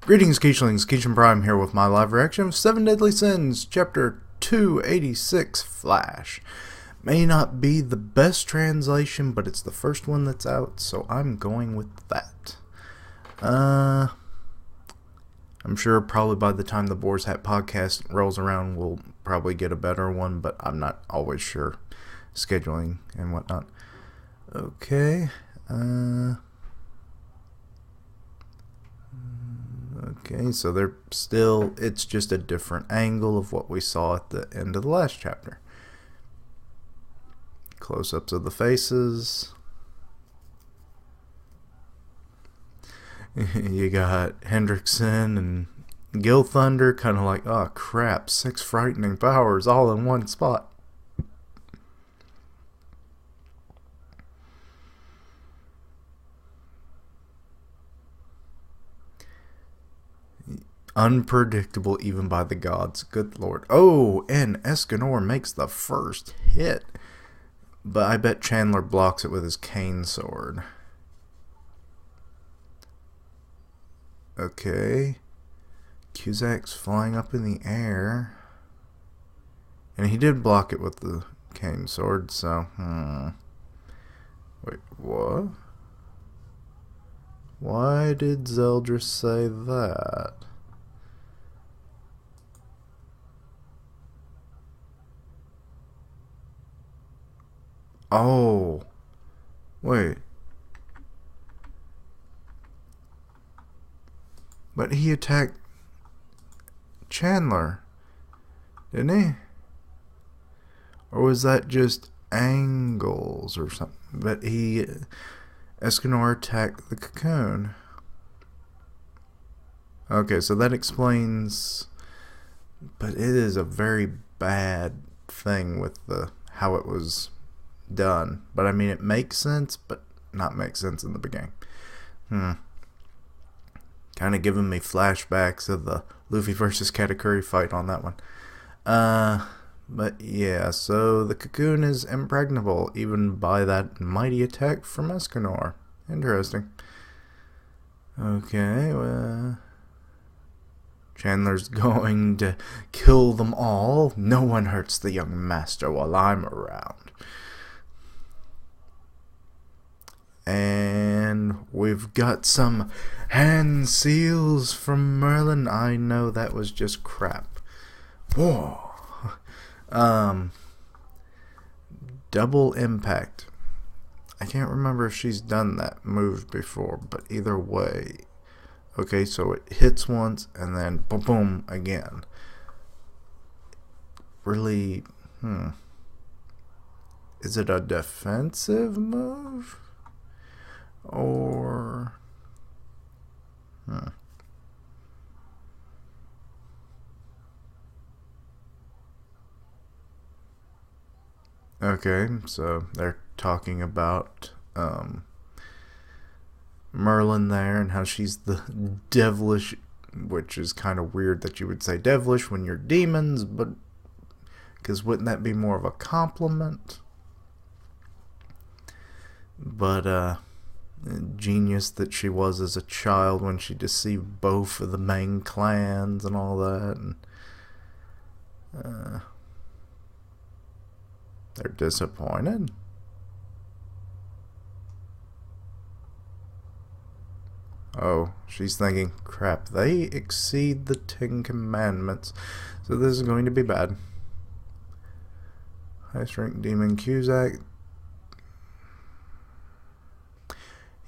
Greetings, Keechlings. Keechlin Prime here with my live reaction of 7 Deadly Sins, Chapter 286, Flash. May not be the best translation, but it's the first one that's out, so I'm going with that. I'm sure probably by the time the Boar's Hat podcast rolls around, we'll probably get a better one, but I'm not always sure. Scheduling and whatnot. Okay, Okay, so they're still, it's just a different angle of what we saw at the end of the last chapter. Close-ups of the faces. You got Hendrickson and Gil Thunder kind of like, oh crap, 6 frightening powers all in one spot. Unpredictable even by the gods. Good lord. Oh, and Escanor makes the first hit. But I bet Chandler blocks it with his cane sword. Okay. Cusack's flying up in the air. And he did block it with the cane sword, so, Wait, what? Why did Zeldris say that? Oh, wait. But he attacked Chandler, didn't he? Or was that just angles or something? But Escanor attacked the cocoon. Okay, so that explains, but it is a very bad thing with how it was done. But I mean, it makes sense, but not make sense in the beginning. Kind of giving me flashbacks of the Luffy versus Katakuri fight on that one. But yeah, so the cocoon is impregnable even by that mighty attack from Escanor. Interesting. Okay, well, Chandler's going to kill them all. No one hurts the young master while I'm around. And we've got some hand seals from Merlin. I know that was just crap. Whoa. Double impact. I can't remember if she's done that move before, but either way. Okay, so it hits once and then boom, boom again. Really, Is it a defensive move? Or okay, so they're talking about Merlin there and how she's the devilish, which is kind of weird that you would say devilish when you're demons, but because wouldn't that be more of a compliment? But genius that she was as a child when she deceived both of the main clans and all that, and they're disappointed. Oh, she's thinking, crap, they exceed the 10 commandments, so this is going to be bad. Highest rank demon Cusack.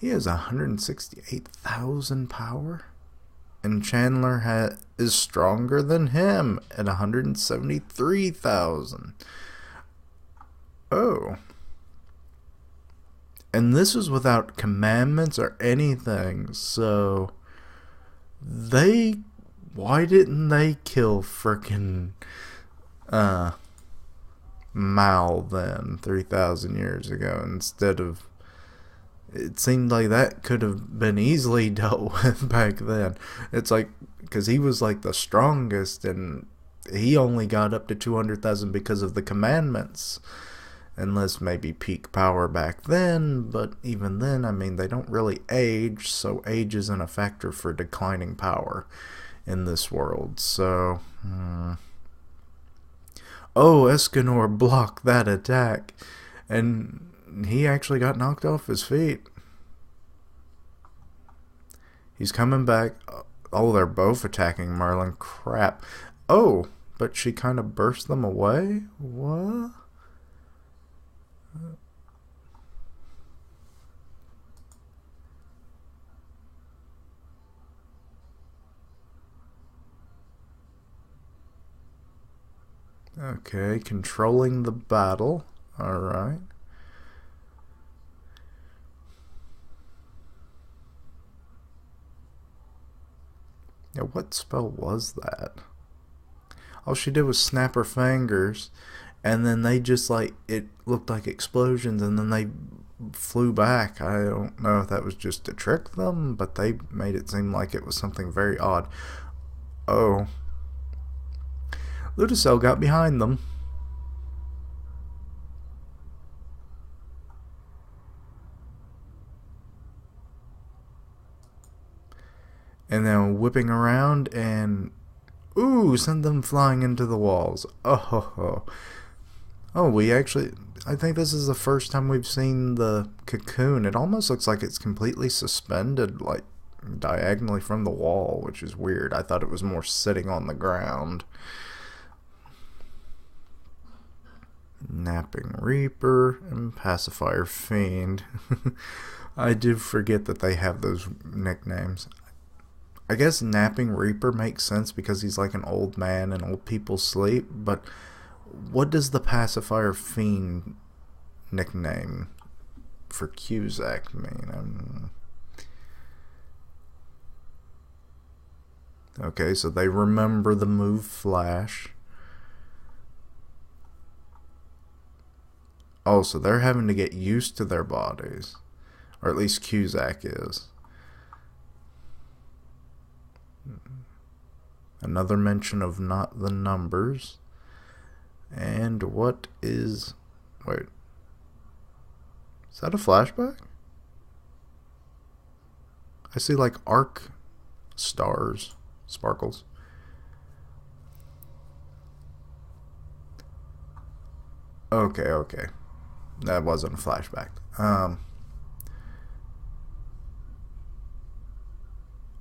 He has 168,000 power, and Chandler is stronger than him at 173,000. Oh. And this was without commandments or anything, so why didn't they kill frickin' Mal then 3,000 years ago instead of... It seemed like that could have been easily dealt with back then. It's like, because he was like the strongest, and he only got up to 200,000 because of the commandments. Unless maybe peak power back then, but even then, I mean, they don't really age, so age isn't a factor for declining power in this world. So, oh, Escanor blocked that attack, and he actually got knocked off his feet. He's coming back. Oh, they're both attacking Merlin. Crap. Oh, but she kind of burst them away? What? Okay, controlling the battle. Alright. Yeah, what spell was that? All she did was snap her fingers, and then they just like, it looked like explosions, and then they flew back. I don't know if that was just to trick them, but they made it seem like it was something very odd. Oh. Ludicel got behind them. And then whipping around and ooh, send them flying into the walls. Oh ho ho. Oh, we actually, I think this is the first time we've seen the cocoon. It almost looks like it's completely suspended, like diagonally from the wall, which is weird. I thought it was more sitting on the ground. Napping Reaper and Pacifier Fiend. I did forget that they have those nicknames. I guess Napping Reaper makes sense because he's like an old man and old people sleep, but what does the Pacifier Fiend nickname for Cusack mean? Okay, so they remember the move Flash. Oh, so they're having to get used to their bodies. Or at least Cusack is. Another mention of not the numbers. And what is... Wait. Is that a flashback? I see like arc stars. Sparkles. Okay. That wasn't a flashback.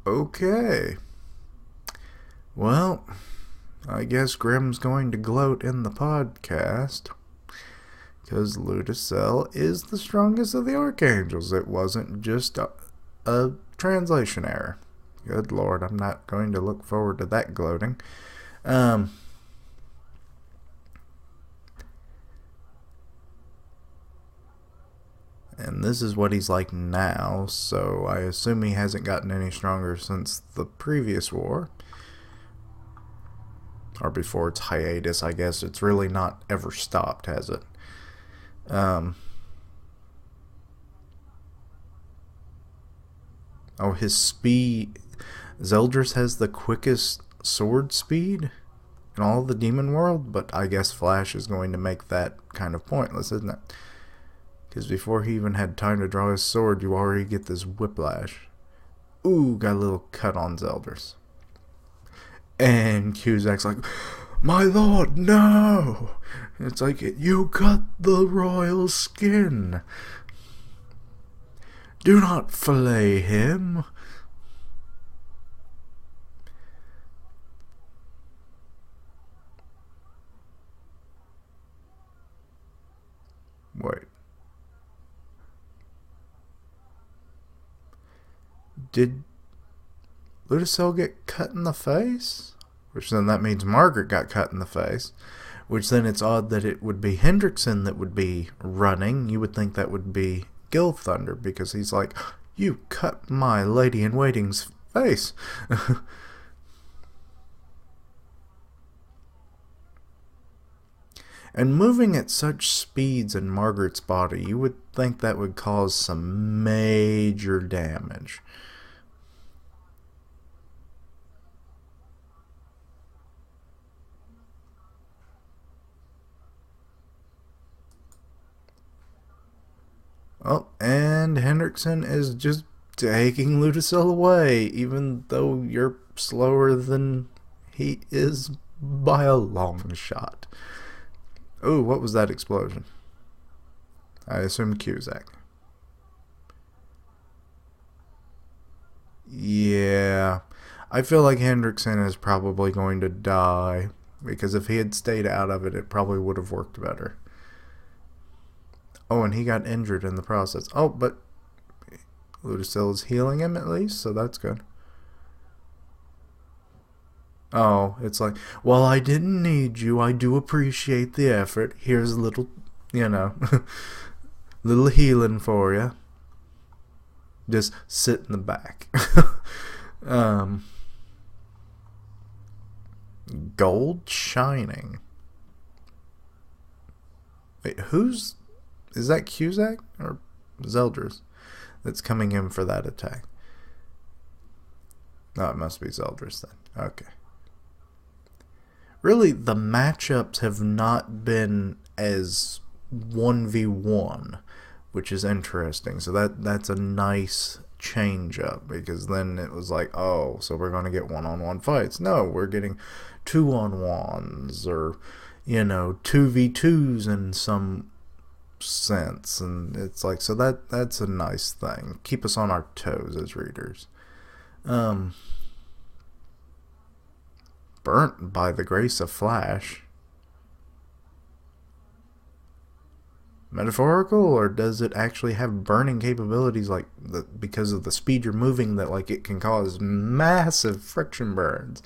Okay. Well, I guess Grimm's going to gloat in the podcast. Because Ludicel is the strongest of the Archangels. It wasn't just a translation error. Good Lord, I'm not going to look forward to that gloating. And this is what he's like now, so I assume he hasn't gotten any stronger since the previous war. Or before its hiatus, I guess. It's really not ever stopped, has it? Oh, his speed... Zeldris has the quickest sword speed in all of the demon world, but I guess Flash is going to make that kind of pointless, isn't it? Because before he even had time to draw his sword, you already get this whiplash. Ooh, got a little cut on Zeldris. And Cusack's like, my lord, no! It's like, you cut the royal skin. Do not fillet him. Wait. Did Ludicel get cut in the face? Which then that means Margaret got cut in the face. Which then it's odd that it would be Hendrickson that would be running. You would think that would be Gil Thunder, because he's like, you cut my lady-in-waiting's face. And moving at such speeds in Margaret's body, you would think that would cause some major damage. Oh, and Hendrickson is just taking Ludacell away, even though you're slower than he is by a long shot. Oh, what was that explosion? I assume Cusack. Yeah, I feel like Hendrickson is probably going to die, because if he had stayed out of it, it probably would have worked better. Oh, and he got injured in the process. Oh, but Ludacell is healing him at least, so that's good. Oh, it's like, well, I didn't need you. I do appreciate the effort. Here's a little, you know, little healing for you. Just sit in the back. um, Gold Shining. Wait, is that Cusack or Zeldris that's coming in for that attack? No, it must be Zeldris then. Okay. Really, the matchups have not been as 1v1, which is interesting. So that's a nice change up, because then it was like, oh, so we're going to get one-on-one fights. No, we're getting 2-on-1s, or, you know, 2v2s in some sense. And it's like, so that's a nice thing. Keep us on our toes as readers. Burnt by the grace of Flash. Metaphorical, or does it actually have burning capabilities, like because of the speed you're moving, that like it can cause massive friction burns?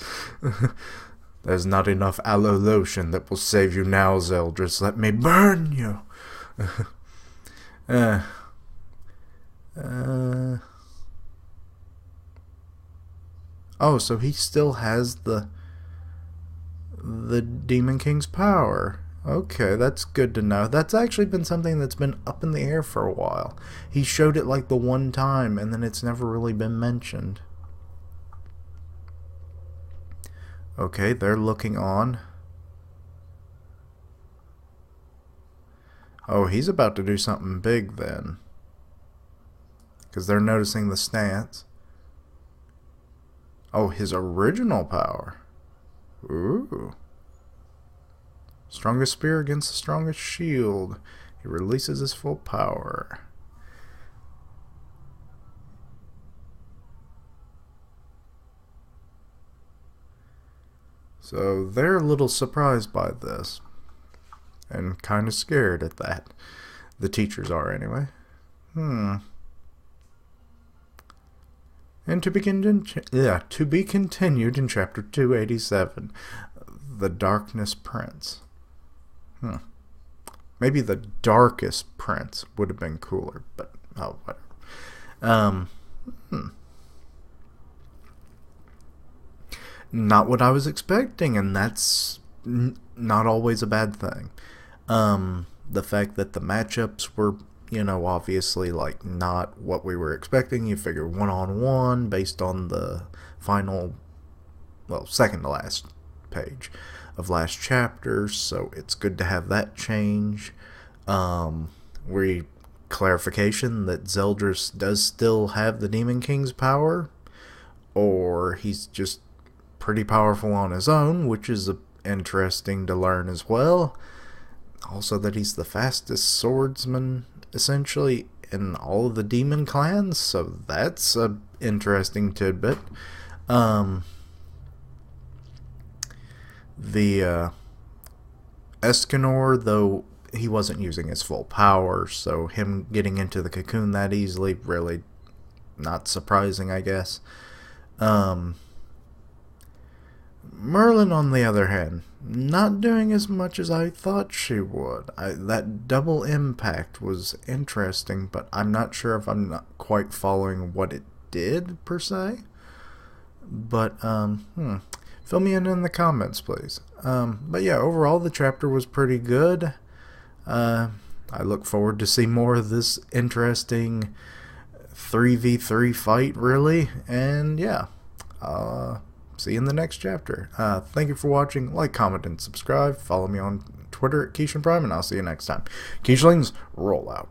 There's not enough aloe lotion that will save you now, Zeldris. Let me burn you. Oh, so he still has the Demon King's power. Okay, that's good to know. That's actually been something that's been up in the air for a while. He showed it like the one time, and then it's never really been mentioned. Okay, they're looking on. Oh, he's about to do something big then, because they're noticing the stance. Oh, his original power. Ooh. Strongest spear against the strongest shield. He releases his full power. So they're a little surprised by this, and kind of scared at that. The teachers are, anyway. And to be continued in chapter 287, The Darkness Prince. Maybe the Darkest Prince would have been cooler, but oh, whatever. Not what I was expecting, and that's not always a bad thing. The fact that the matchups were, you know, obviously like not what we were expecting. You figure 1-on-1 based on the final, well, second to last page of last chapter, so it's good to have that change. Clarification that Zeldris does still have the Demon King's power, or he's just pretty powerful on his own, which is interesting to learn as well. Also that he's the fastest swordsman essentially in all of the demon clans, so that's a interesting tidbit. The Escanor, though he wasn't using his full power, so him getting into the cocoon that easily, really not surprising, I guess. Merlin, on the other hand, not doing as much as I thought she would. That double impact was interesting, but I'm not sure if I'm not quite following what it did, per se. But, fill me in the comments, please. But yeah, overall, the chapter was pretty good. I look forward to see more of this interesting 3v3 fight, really. And yeah, see you in the next chapter. Thank you for watching. Like, comment, and subscribe. Follow me on Twitter at Keishan Prime, and I'll see you next time. Keishlings, roll out.